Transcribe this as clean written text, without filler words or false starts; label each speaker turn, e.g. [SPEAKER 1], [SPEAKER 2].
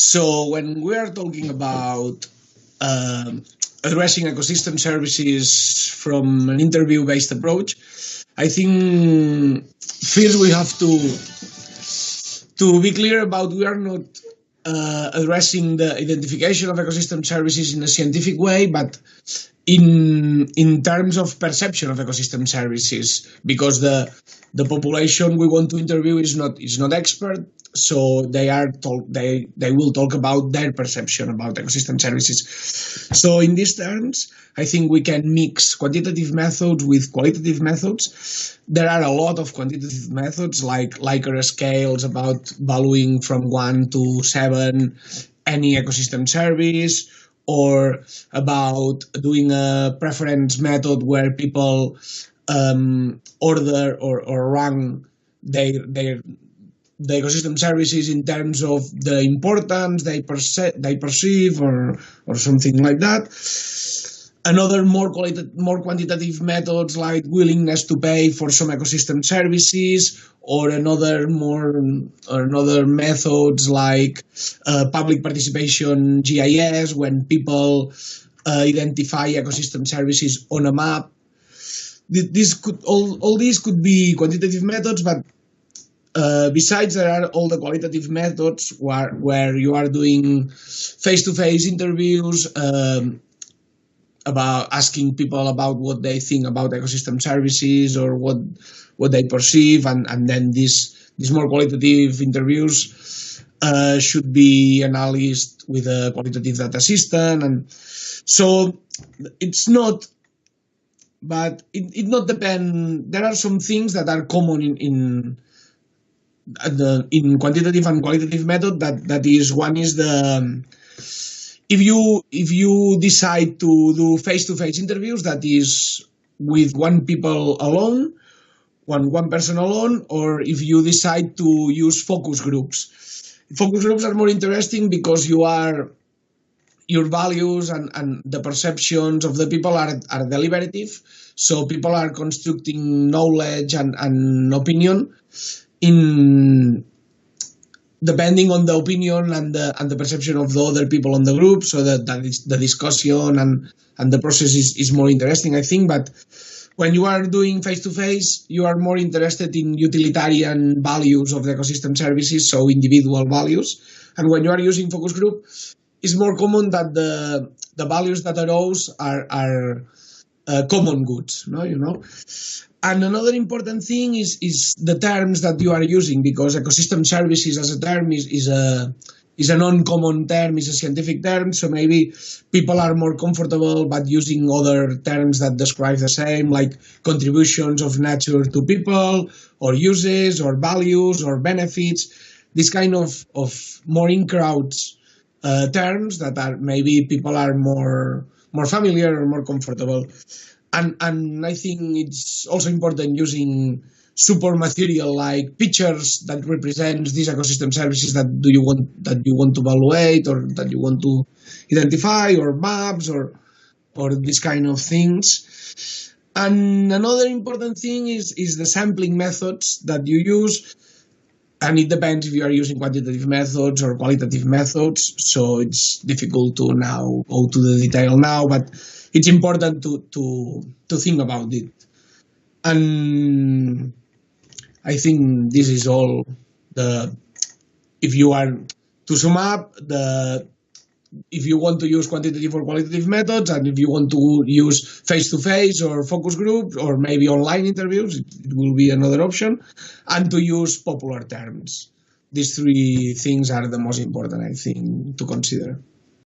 [SPEAKER 1] So when we are talking about addressing ecosystem services from an interview-based approach, I think first we have to be clear about we are not addressing the identification of ecosystem services in a scientific way, but in terms of perception of ecosystem services, because the population we want to interview is not expert, so they will talk about their perception about ecosystem services. So in these terms, I think we can mix quantitative methods with qualitative methods. There are a lot of quantitative methods like Likert scales about valuing from 1 to 7 any ecosystem service, or about doing a preference method where people order or rank the ecosystem services in terms of the importance they perceive, or something like that. Another more quantitative methods like willingness to pay for some ecosystem services, or another methods like public participation GIS, when people identify ecosystem services on a map. All these could be quantitative methods, but besides, there are all the qualitative methods where you are doing face-to-face interviews, about asking people about what they think about ecosystem services or what they perceive, and then these more qualitative interviews should be analyzed with a qualitative data system, and so it's not. But it not depend. There are some things that are common in quantitative and qualitative method. That is, one is the if you decide to do face-to-face interviews, that is with one person alone, or if you decide to use focus groups. Focus groups are more interesting because your values and the perceptions of the people are deliberative. So people are constructing knowledge and opinion depending on the opinion and the perception of the other people on the group, so that is the discussion and the process is more interesting, I think. But when you are doing face-to-face, you are more interested in utilitarian values of the ecosystem services, so individual values. And when you are using focus group, it's more common that the values that arose are common goods, And another important thing is the terms that you are using, because ecosystem services as a term is a non-common term, is a scientific term, so maybe people are more comfortable but using other terms that describe the same, like contributions of nature to people, or uses, or values, or benefits, this kind of more in-crowd terms that are maybe people are more familiar or more comfortable. And I think it's also important using support material like pictures that represents these ecosystem services that you want to evaluate, or that you want to identify, or maps, or these kind of things. And another important thing is the sampling methods that you use. And it depends if you are using quantitative methods or qualitative methods, so it's difficult to now go to the detail now, but it's important to think about it. And I think this is all. If you are to sum up, if you want to use quantitative or qualitative methods, and if you want to use face-to-face or focus groups, or maybe online interviews, it will be another option, and to use popular terms. These three things are the most important, I think, to consider.